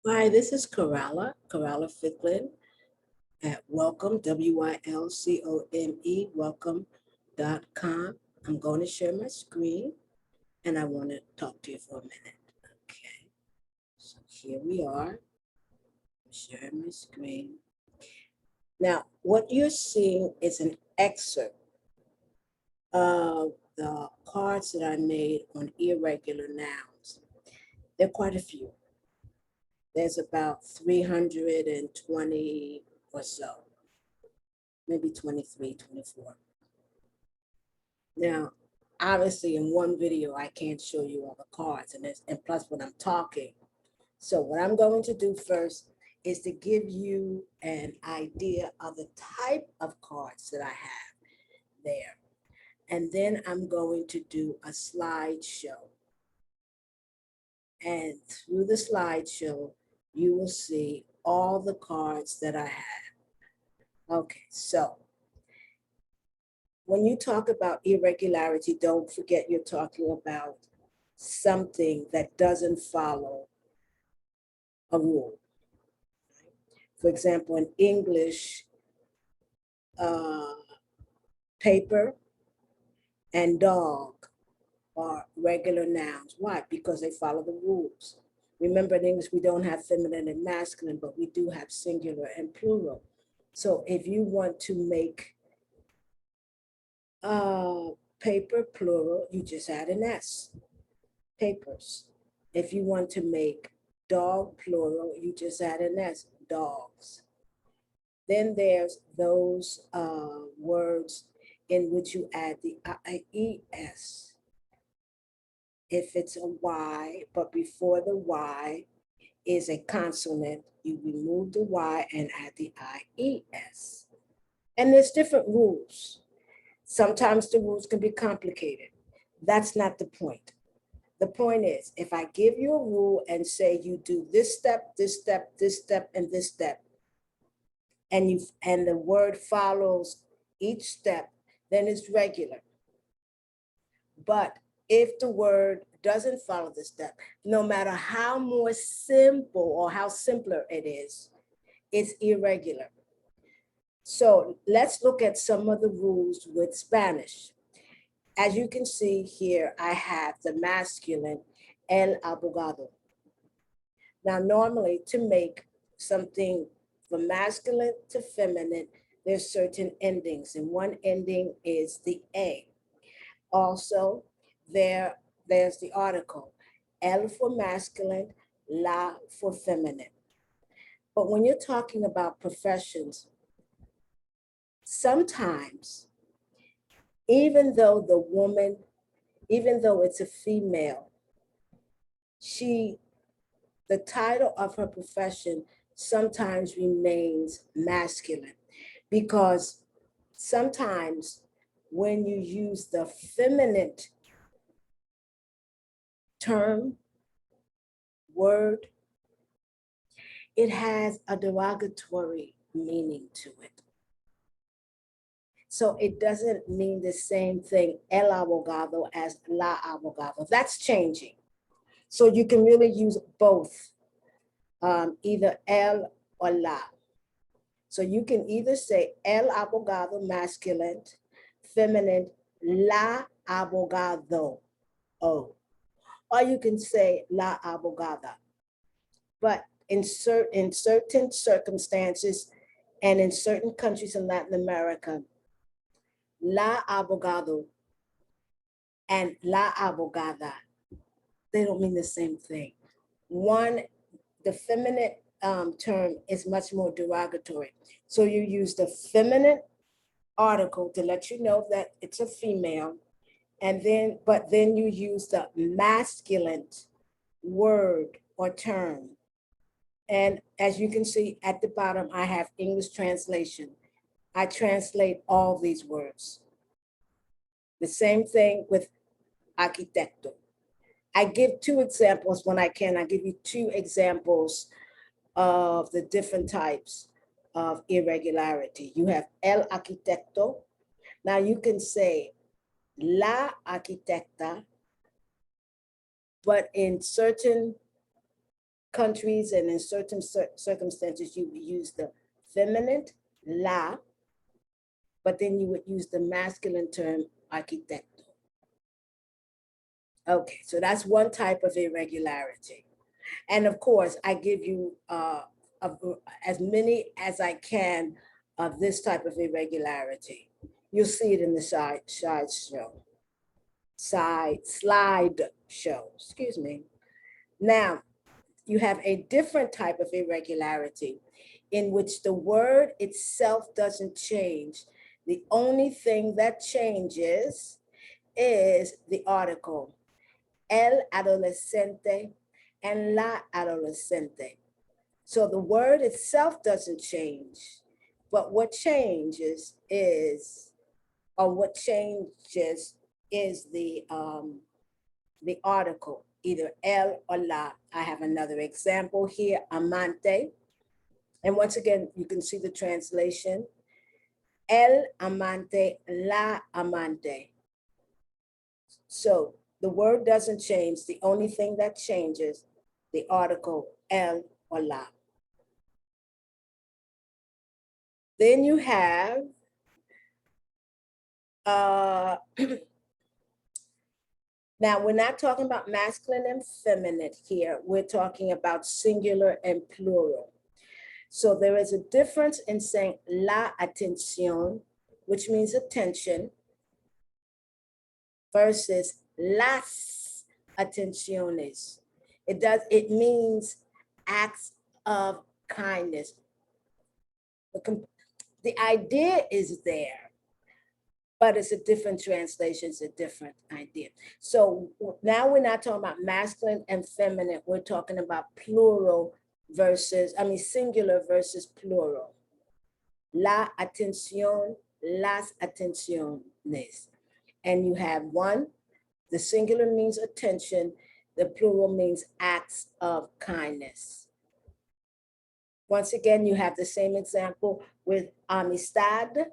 Hi, this is Coralla Ficklin at Welcome, WILCOME, welcome.com. I'm going to share my screen and I want to talk to you for a minute. Okay, so here we are, sharing my screen. Now, what you're seeing is an excerpt of the cards that I made on irregular nouns. There are quite a few. There's about 320 or so, maybe 23, 24. Now, obviously in one video, I can't show you all the cards and plus when I'm talking. So what I'm going to do first is to give you an idea of the type of cards that I have there. And then I'm going to do a slideshow. And through the slideshow, you will see all the cards that I have. Okay, so when you talk about irregularity, don't forget you're talking about something that doesn't follow a rule. For example, in English, paper and dog are regular nouns. Why? Because they follow the rules. Remember, in English, we don't have feminine and masculine, but we do have singular and plural. So if you want to make paper plural, you just add an S, papers. If you want to make dog plural, you just add an S, dogs. Then there's those words in which you add the IES. If it's a Y, but before the Y is a consonant, you remove the Y and add the IES. And there's different rules. Sometimes the rules can be complicated. That's not the point. The point is, if I give you a rule and say you do this step, this step, this step, and this step, and the word follows each step, then it's regular. But if the word doesn't follow the step, no matter how more simple or how simpler it is, it's irregular. So let's look at some of the rules with Spanish. As you can see here, I have the masculine, el abogado. Now, normally to make something from masculine to feminine, there's certain endings, and one ending is the A. Also, there's the article, el for masculine, la for feminine. But when you're talking about professions, sometimes, even though it's a female, the title of her profession sometimes remains masculine, because sometimes when you use the feminine term, word, it has a derogatory meaning to it. So it doesn't mean the same thing, el abogado, as la abogado. That's changing. So you can really use both, either el or la. So you can either say el abogado, masculine, feminine, la abogado, o. Or you can say la abogada. But in certain circumstances and in certain countries in Latin America, la abogado and la abogada, they don't mean the same thing. One, the feminine term is much more derogatory. So you use the feminine article to let you know that it's a female, but then you use the masculine word or term. And as you can see at the bottom, I have English translation. I translate all these words. The same thing with arquitecto. I give two examples when I can. I give you two examples of the different types of irregularity. You have el arquitecto. Now you can say la arquitecta, but in certain countries and in certain circumstances, you would use the feminine, la, but then you would use the masculine term, arquitecto. Okay, so that's one type of irregularity. And of course, I give you as many as I can of this type of irregularity. You'll see it in the slide show, excuse me. Now, you have a different type of irregularity in which the word itself doesn't change. The only thing that changes is the article, el adolescente and la adolescente. So the word itself doesn't change, but what changes is the article, either el or la. I have another example here, amante. And once again, you can see the translation. El amante, la amante. So the word doesn't change. The only thing that changes, the article el or la. Then you have now, we're not talking about masculine and feminine here. We're talking about singular and plural. So there is a difference in saying la atención, which means attention, versus las atenciones. It means acts of kindness. The idea is there, but it's a different translation, it's a different idea. So now we're not talking about masculine and feminine, we're talking about plural versus, singular versus plural. La atención, las atenciones. And you have one, the singular means attention, the plural means acts of kindness. Once again, you have the same example with amistad.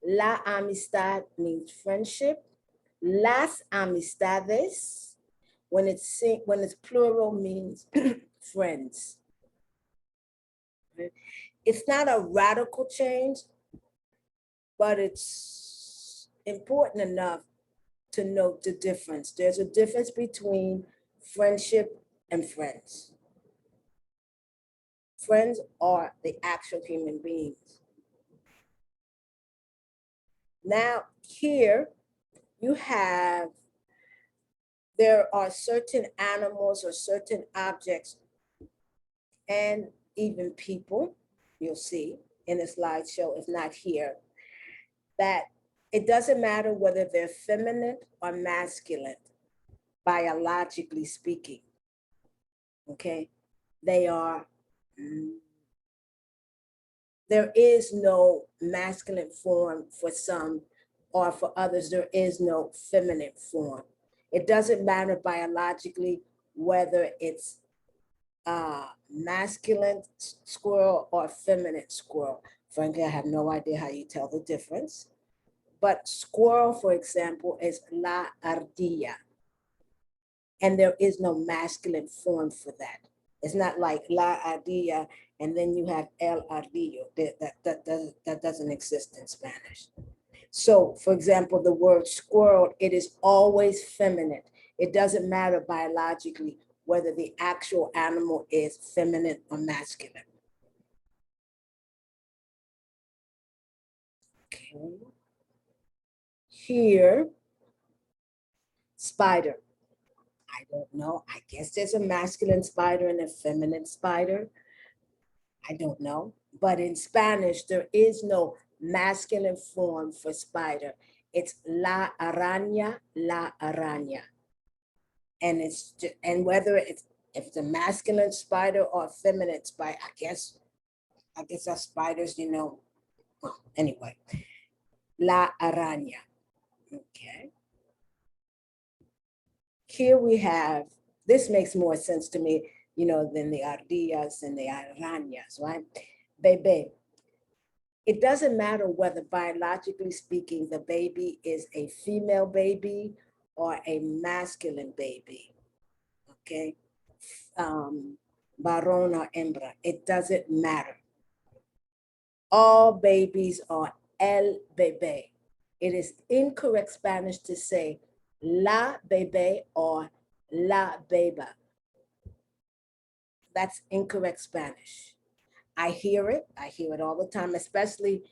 La amistad means friendship. Las amistades, when it's plural, means friends. It's not a radical change, but it's important enough to note the difference. There's a difference between friendship and friends. Friends are the actual human beings. Now, here you have, there are certain animals or certain objects and even people, you'll see in the slideshow, if not here, that it doesn't matter whether they're feminine or masculine, biologically speaking, okay? They are, there is no masculine form for some, or for others, there is no feminine form. It doesn't matter biologically whether it's masculine squirrel or feminine squirrel. Frankly, I have no idea how you tell the difference. But squirrel, for example, is la ardilla. And there is no masculine form for that. It's not like la ardilla and then you have el ardillo. That doesn't exist in Spanish. So, for example, the word squirrel, it is always feminine. It doesn't matter biologically whether the actual animal is feminine or masculine. Okay. Here, spider. I don't know. I guess there's a masculine spider and a feminine spider. I don't know. But in Spanish, there is no masculine form for spider. It's la araña, la araña. And it's just, and whether it's, if it's a masculine spider or a feminine spider, I guess our spiders, you know. Well, anyway, la araña. Okay. Here we have, this makes more sense to me, you know, than the ardillas and the arañas, right? Bebe. It doesn't matter whether biologically speaking, the baby is a female baby or a masculine baby, okay? varón or hembra. It doesn't matter. All babies are el bebé. It is incorrect Spanish to say la bebé or la beba. That's incorrect Spanish. I hear it all the time, especially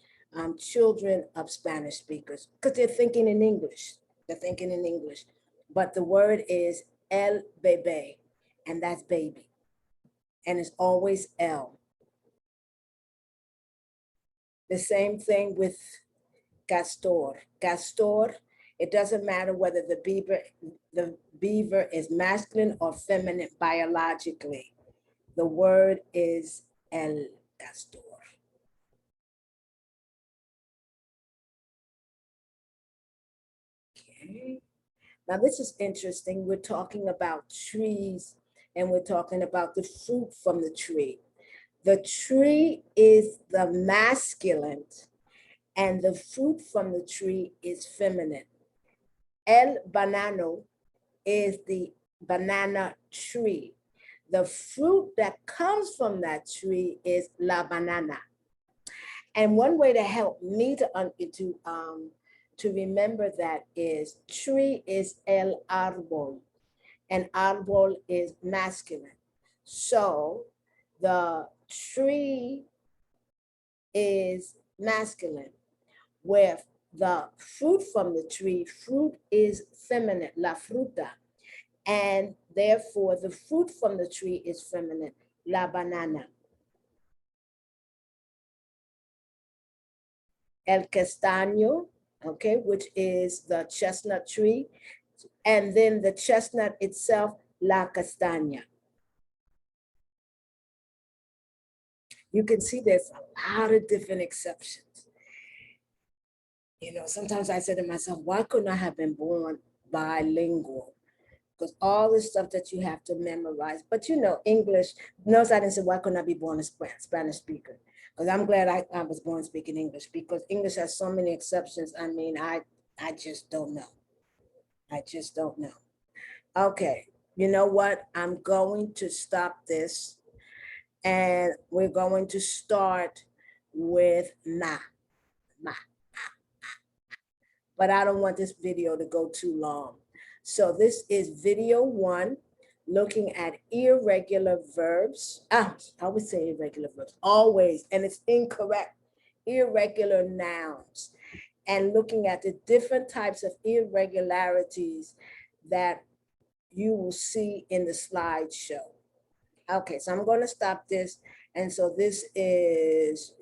children of Spanish speakers, because they're thinking in English. But the word is el bebé, and that's baby. And it's always el. The same thing with castor. Castor, it doesn't matter whether the beaver is masculine or feminine biologically. The word is el castor. Okay. Now this is interesting. We're talking about trees and we're talking about the fruit from the tree. The tree is the masculine and the fruit from the tree is feminine. El banano is the banana tree. The fruit that comes from that tree is la banana. And one way to help me to remember that is tree is el árbol, and árbol is masculine. So the tree is masculine, where the fruit from the tree, fruit is feminine, la fruta, and therefore the fruit from the tree is feminine, la banana. El castaño, okay, which is the chestnut tree, and then the chestnut itself, la castaña. You can see there's a lot of different exceptions. You know, sometimes I say to myself, why couldn't I have been born bilingual? Because all the stuff that you have to memorize, but you know, English, notice I didn't say, why couldn't I be born a Spanish speaker? Because I'm glad I was born speaking English, because English has so many exceptions. I mean, I just don't know. I just don't know. Okay, you know what? I'm going to stop this and we're going to start with na. But I don't want this video to go too long. So this is video 1, looking at irregular verbs. I always say irregular verbs, always, and it's incorrect. Irregular nouns, and looking at the different types of irregularities that you will see in the slideshow. Okay, so I'm going to stop this. And so this is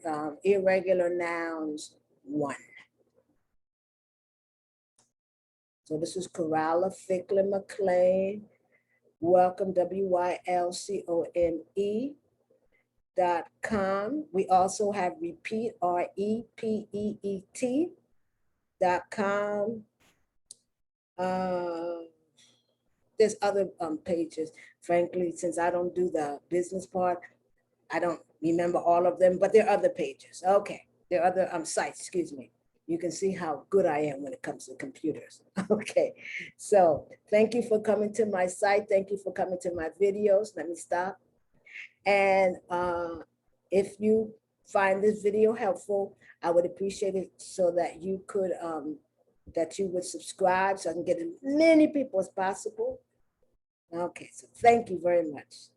irregular nouns 1. So this is Coralla Fickler McLean. Welcome, WYLCONE.com. We also have repeat, REPEET.com. There's other pages. Frankly, since I don't do the business part, I don't remember all of them, but there are other pages. Okay, there are other sites, excuse me. You can see how good I am when it comes to computers. Okay, so thank you for coming to my site. Thank you for coming to my videos. Let me stop. And if you find this video helpful, I would appreciate it so that you could, that you would subscribe so I can get as many people as possible. Okay, so thank you very much.